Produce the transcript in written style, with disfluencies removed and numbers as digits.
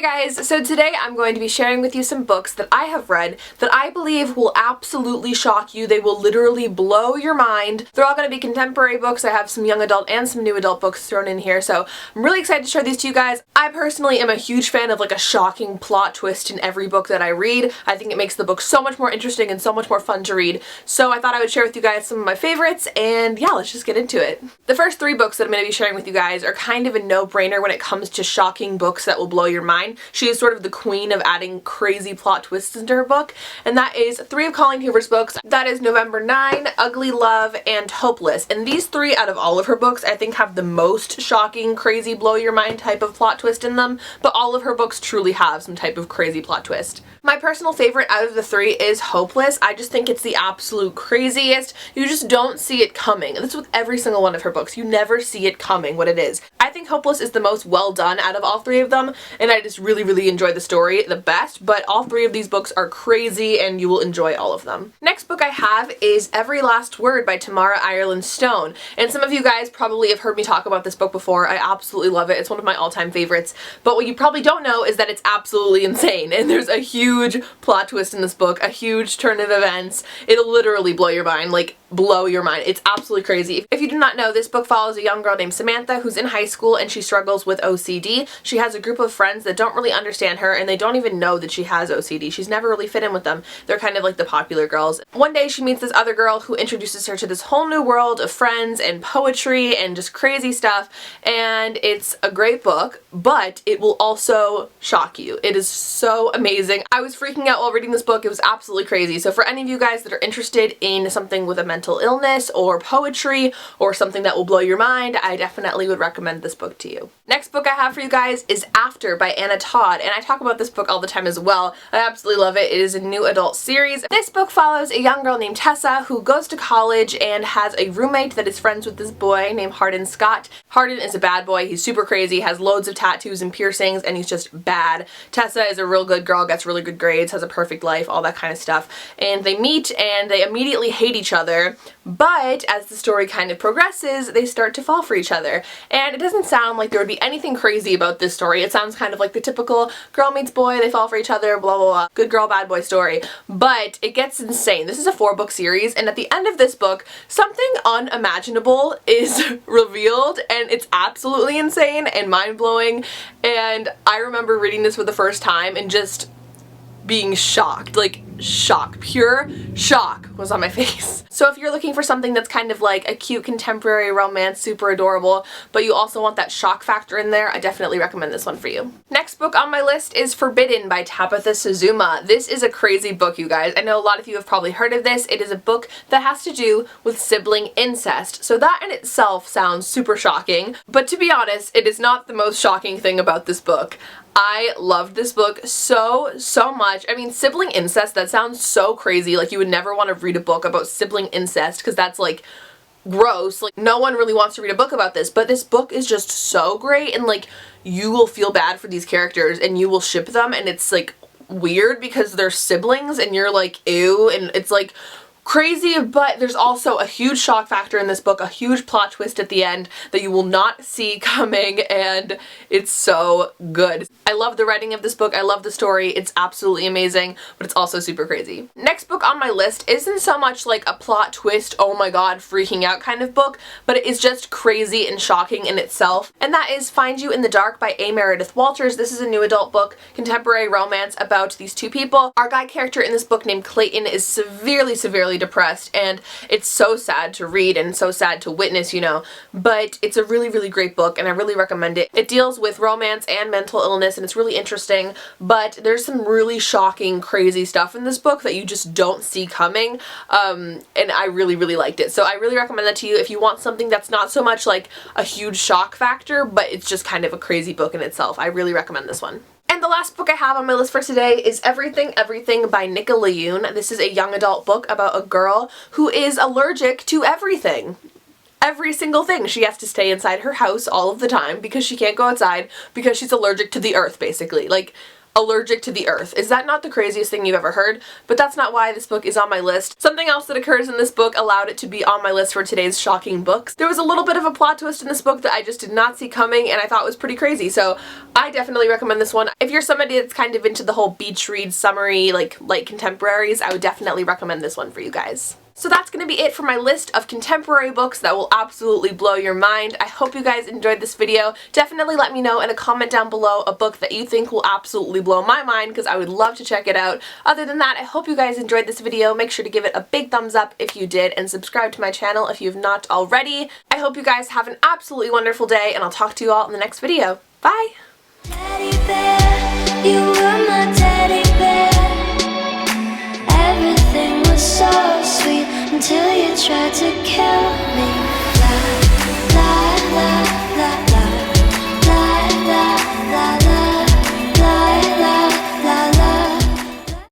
Hey guys, so today I'm going to be sharing with you some books that I have read that I believe will absolutely shock you. They will literally blow your mind. They're all going to be contemporary books. I have some young adult and some new adult books thrown in here, so I'm really excited to share these to you guys. I personally am a huge fan of like a shocking plot twist in every book that I read. I think it makes the book so much more interesting and so much more fun to read. So I thought I would share with you guys some of my favorites, and yeah, let's just get into it. The first three books that I'm going to be sharing with you guys are kind of a no-brainer when it comes to shocking books that will blow your mind. She is sort of the queen of adding crazy plot twists into her book, and that is three of Colleen Hoover's books. That is November 9, Ugly Love, and Hopeless. And these three out of all of her books I think have the most shocking, crazy, blow your mind type of plot twist in them, but all of her books truly have some type of crazy plot twist. My personal favorite out of the three is Hopeless. I just think it's the absolute craziest. You just don't see it coming. And that's with every single one of her books. You never see it coming what it is. I think Hopeless is the most well done out of all three of them, and I just really enjoy the story the best, but all three of these books are crazy and you will enjoy all of them. Next book I have is Every Last Word by Tamara Ireland Stone, and some of you guys probably have heard me talk about this book before. I absolutely love it. It's one of my all-time favorites, but what you probably don't know is that it's absolutely insane, and there's a huge plot twist in this book, a huge turn of events. It'll literally blow your mind, like blow your mind. It's absolutely crazy. If you do not know, this book follows a young girl named Samantha who's in high school and she struggles with OCD. She has a group of friends that don't really understand her, and they don't even know that she has OCD. She's never really fit in with them. They're kind of like the popular girls. One day she meets this other girl who introduces her to this whole new world of friends and poetry and just crazy stuff, and it's a great book, but it will also shock you. It is so amazing. I was freaking out while reading this book. It was absolutely crazy. So for any of you guys that are interested in something with a mental illness or poetry or something that will blow your mind, I definitely would recommend this book to you. Next book I have for you guys is After by Anna Todd, and I talk about this book all the time as well. I absolutely love it. It is a new adult series. This book follows a young girl named Tessa who goes to college and has a roommate that is friends with this boy named Hardin Scott. Hardin is a bad boy. He's super crazy, has loads of tattoos and piercings, and he's just bad. Tessa is a real good girl, gets really good grades, has a perfect life, all that kind of stuff. And they meet and they immediately hate each other, but as the story kind of progresses, they start to fall for each other. And it doesn't sound like there would be anything crazy about this story. It sounds kind of like the typical girl meets boy, they fall for each other, blah blah blah, good girl, bad boy story. But it gets insane. This is a 4-book series, and at the end of this book, something unimaginable is revealed, and it's absolutely insane and mind-blowing. And I remember reading this for the first time and just being shocked, like shock, pure shock was on my face. So if you're looking for something that's kind of like a cute contemporary romance, super adorable, but you also want that shock factor in there, I definitely recommend this one for you. Next book on my list is Forbidden by Tabitha Zuma. This is a crazy book, you guys. I know a lot of you have probably heard of this. It is a book that has to do with sibling incest. So that in itself sounds super shocking, but to be honest, it is not the most shocking thing about this book. I loved this book so much. I mean, sibling incest, that sounds so crazy. Like, you would never want to read a book about sibling incest because that's like gross. Like, no one really wants to read a book about this, but this book is just so great, and like, you will feel bad for these characters and you will ship them, and it's like weird because they're siblings and you're like, ew, and it's like crazy, but there's also a huge shock factor in this book, a huge plot twist at the end that you will not see coming, and it's so good. I love the writing of this book. I love the story. It's absolutely amazing, but it's also super crazy. Next book on my list isn't so much like a plot twist, oh my god, freaking out kind of book, but it is just crazy and shocking in itself, and that is Find You in the Dark by A. Meredith Walters. This is a new adult book, contemporary romance about these two people. Our guy character in this book named Clayton is severely depressed, and it's so sad to read and so sad to witness, you know, but it's a really great book, and I really recommend it. It deals with romance and mental illness, and it's really interesting, but there's some really shocking, crazy stuff in this book that you just don't see coming, and I really liked it. So I really recommend that to you if you want something that's not so much like a huge shock factor, but it's just kind of a crazy book in itself. I really recommend this one. And the last book I have on my list for today is Everything Everything by Nicola Yoon. This is a young adult book about a girl who is allergic to everything. Every single thing. She has to stay inside her house all of the time because she can't go outside because she's allergic to the earth, basically. Like, allergic to the earth. Is that not the craziest thing you've ever heard? But that's not why this book is on my list. Something else that occurs in this book allowed it to be on my list for today's shocking books. There was a little bit of a plot twist in this book that I just did not see coming and I thought was pretty crazy, so I definitely recommend this one. If you're somebody that's kind of into the whole beach read, summery, like light contemporaries, I would definitely recommend this one for you guys. So that's going to be it for my list of contemporary books that will absolutely blow your mind. I hope you guys enjoyed this video. Definitely let me know in a comment down below a book that you think will absolutely blow my mind, because I would love to check it out. Other than that, I hope you guys enjoyed this video. Make sure to give it a big thumbs up if you did, and subscribe to my channel if you've not already. I hope you guys have an absolutely wonderful day, and I'll talk to you all in the next video. Bye! Teddy bear, you were my teddy bear. Everything was so sweet until you tried to kill